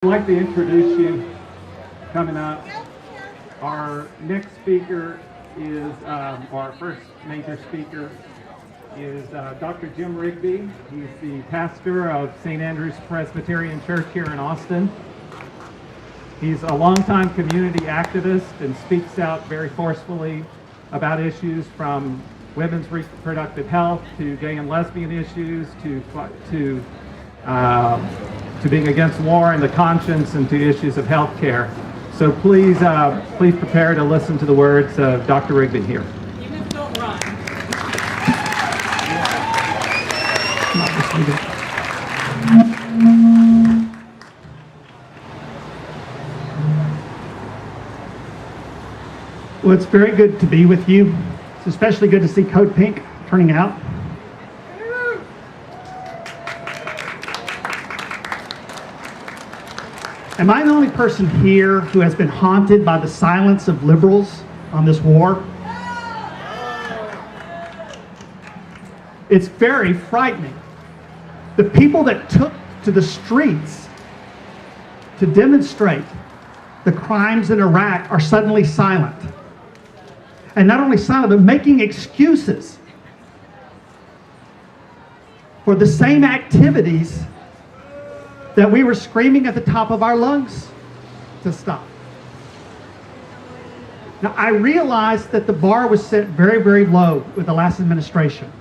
I'd like to introduce you coming up. Our next speaker is, our first major speaker is Dr. Jim Rigby. He's the pastor of St. Andrew's Presbyterian Church here in Austin. He's a longtime community activist and speaks out very forcefully about issues from women's reproductive health to gay and lesbian issues to being against war and the conscience and to issues of health care. So please prepare to listen to the words of Dr. Rigby here. Even don't run. Well, it's very good to be with you. It's especially good to see Code Pink turning out. Am I the only person here who has been haunted by the silence of liberals on this war? It's very frightening. The people that took to the streets to demonstrate the crimes in Iraq are suddenly silent. And not only silent, but making excuses for the same activities that we were screaming at the top of our lungs to stop. Now, I realized that the bar was set very, very low with the last administration.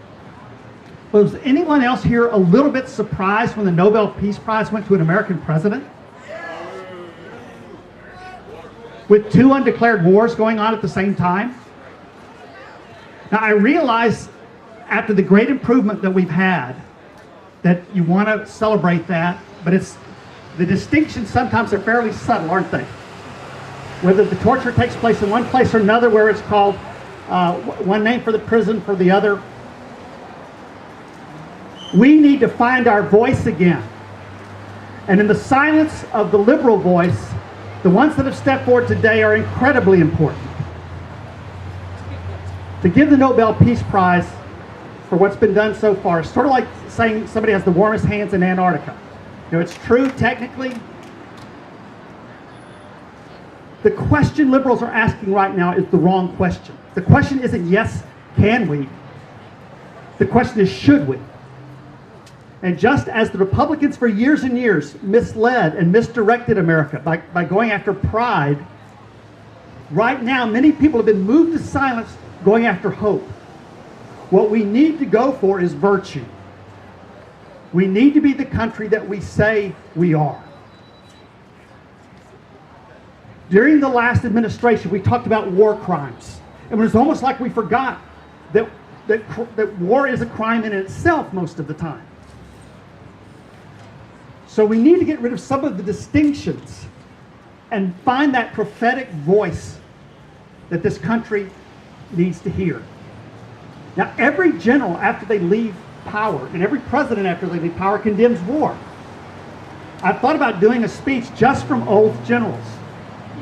But was anyone else here a little bit surprised when the Nobel Peace Prize went to an American president? With two undeclared wars going on at the same time? Now, I realize after the great improvement that we've had that you want to celebrate that, but the distinctions sometimes are fairly subtle, aren't they? Whether the torture takes place in one place or another, where it's called one name for the prison for the other. We need to find our voice again. And in the silence of the liberal voice, the ones that have stepped forward today are incredibly important. To give the Nobel Peace Prize for what's been done so far is sort of like saying somebody has the warmest hands in Antarctica. You know, it's true technically. The question liberals are asking right now is the wrong question. The question isn't yes, can we? The question is should we? And just as the Republicans for years and years misled and misdirected America by going after pride, right now many people have been moved to silence going after hope. What we need to go for is virtue. We need to be the country that we say we are. During the last administration, we talked about war crimes. And it was almost like we forgot that war is a crime in itself most of the time. So we need to get rid of some of the distinctions and find that prophetic voice that this country needs to hear. Now, every general after they leave power, and every president after they leave power, condemns war. I've thought about doing a speech just from old generals,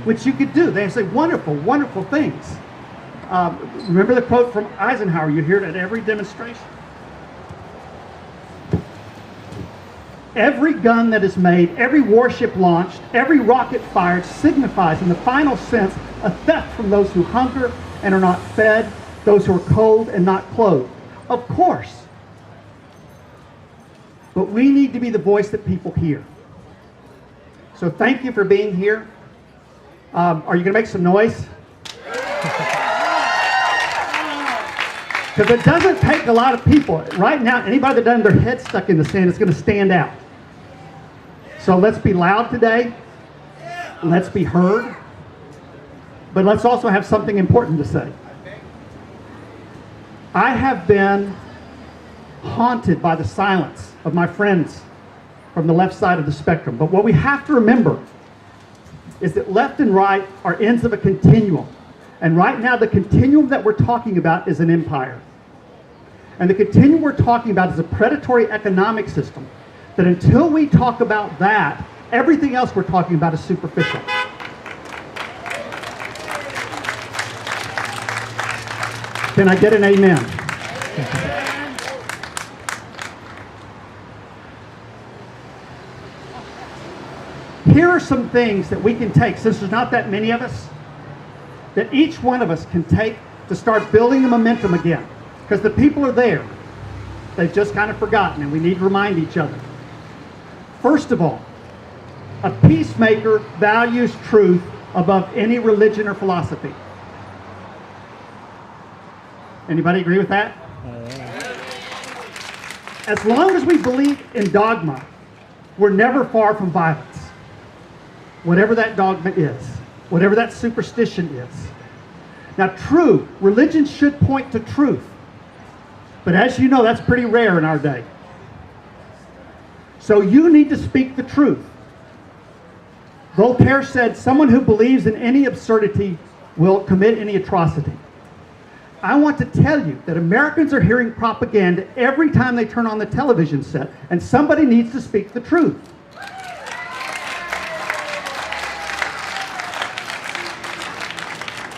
which you could do. They say wonderful, wonderful things. Remember the quote from Eisenhower, you hear it at every demonstration. Every gun that is made, every warship launched, every rocket fired signifies in the final sense a theft from those who hunger and are not fed, those who are cold and not clothed. Of course. But we need to be the voice that people hear. So thank you for being here. Are you going to make some noise? Because it doesn't take a lot of people. Right now, anybody that doesn't have their head stuck in the sand is going to stand out. So let's be loud today. Let's be heard. But let's also have something important to say. I have been haunted by the silence of my friends from the left side of the spectrum. But what we have to remember is that left and right are ends of a continuum. And right now, the continuum that we're talking about is an empire. And the continuum we're talking about is a predatory economic system that until we talk about that, everything else we're talking about is superficial. Can I get an amen? here are some things that we can take, since there's not that many of us, that each one of us can take to start building the momentum again. Because the people are there. They've just kind of forgotten, and we need to remind each other. First of all, a peacemaker values truth above any religion or philosophy. Anybody agree with that? As long as we believe in dogma, we're never far from violence. Whatever that dogma is, whatever that superstition is. Now, true, religion should point to truth. But as you know, that's pretty rare in our day. So you need to speak the truth. Voltaire said, someone who believes in any absurdity will commit any atrocity. I want to tell you that Americans are hearing propaganda every time they turn on the television set, and somebody needs to speak the truth.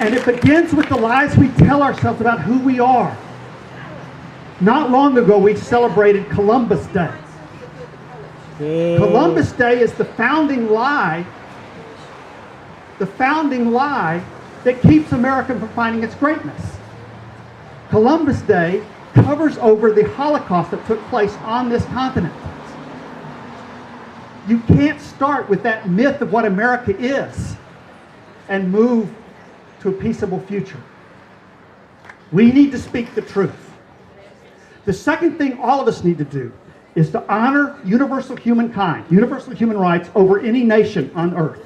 And it begins with the lies we tell ourselves about who we are. Not long ago, we celebrated Columbus Day. Columbus Day is the founding lie that keeps America from finding its greatness. Columbus Day covers over the Holocaust that took place on this continent. You can't start with that myth of what America is and move to a peaceable future. We need to speak the truth. The second thing all of us need to do is to honor universal humankind, universal human rights over any nation on earth.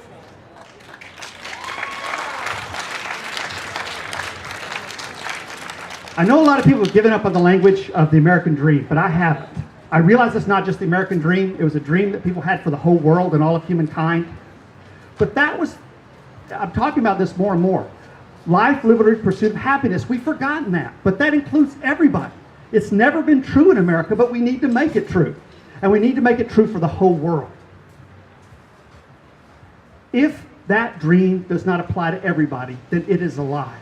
I know a lot of people have given up on the language of the American dream, but I haven't. I realize it's not just the American dream. It was a dream that people had for the whole world and all of humankind. But that was, I'm talking about this more and more. Life, liberty, pursuit of happiness. We've forgotten that. But that includes everybody. It's never been true in America, but we need to make it true. And we need to make it true for the whole world. If that dream does not apply to everybody, then it is a lie.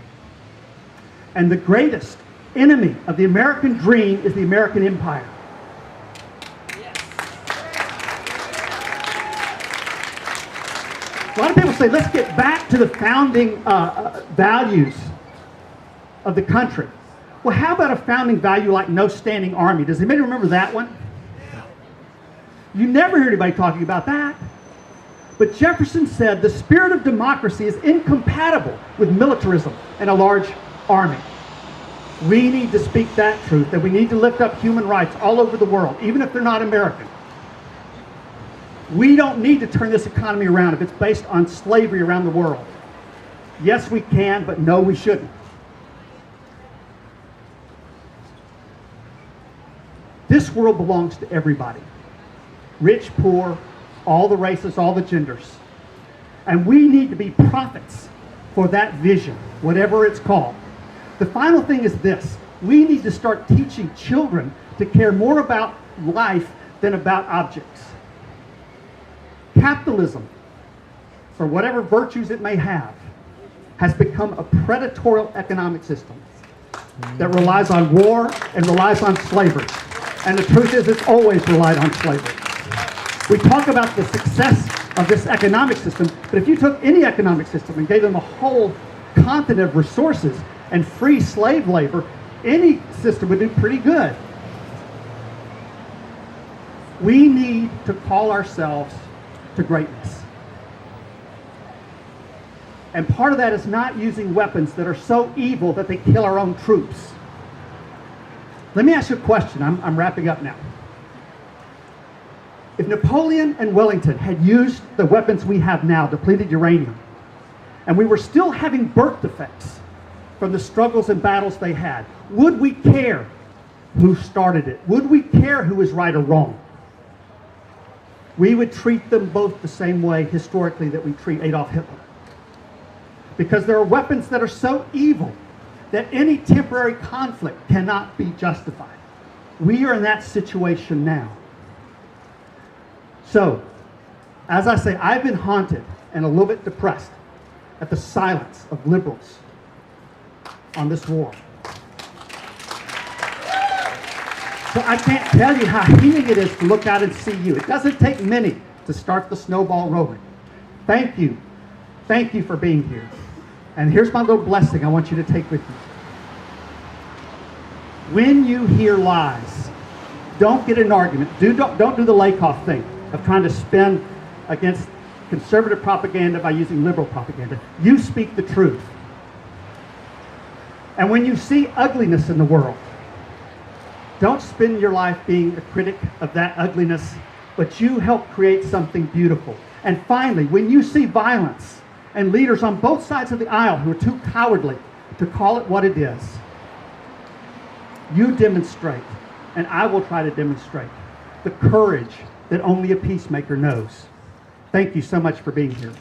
And the greatest enemy of the American dream is the American empire. A lot of people say, let's get back to the founding values of the country. Well, how about a founding value like no standing army? Does anybody remember that one? You never hear anybody talking about that. But Jefferson said the spirit of democracy is incompatible with militarism and a large army. We need to speak that truth, and we need to lift up human rights all over the world, even if they're not American. We don't need to turn this economy around if it's based on slavery around the world. Yes, we can, but no, we shouldn't. This world belongs to everybody. Rich, poor, all the races, all the genders. And we need to be prophets for that vision, whatever it's called. The final thing is this. We need to start teaching children to care more about life than about objects. Capitalism, for whatever virtues it may have, has become a predatory economic system that relies on war and relies on slavery. And the truth is, it's always relied on slavery. We talk about the success of this economic system, but if you took any economic system and gave them a whole continent of resources and free slave labor, any system would do pretty good. We need to call ourselves to greatness. And part of that is not using weapons that are so evil that they kill our own troops. Let me ask you a question. I'm wrapping up now. If Napoleon and Wellington had used the weapons we have now, depleted uranium, and we were still having birth defects from the struggles and battles they had, would we care who started it? Would we care who was right or wrong? We would treat them both the same way historically that we treat Adolf Hitler. Because there are weapons that are so evil that any temporary conflict cannot be justified. We are in that situation now. So, as I say, I've been haunted and a little bit depressed at the silence of liberals on this war. So I can't tell you how healing it is to look out and see you. It doesn't take many to start the snowball rolling. Thank you. Thank you for being here. And here's my little blessing I want you to take with you. When you hear lies, don't get in an argument. Don't do the Lakoff thing of trying to spin against conservative propaganda by using liberal propaganda. You speak the truth. And when you see ugliness in the world, don't spend your life being a critic of that ugliness, but you help create something beautiful. And finally, when you see violence and leaders on both sides of the aisle who are too cowardly to call it what it is, you demonstrate, and I will try to demonstrate, the courage that only a peacemaker knows. Thank you so much for being here.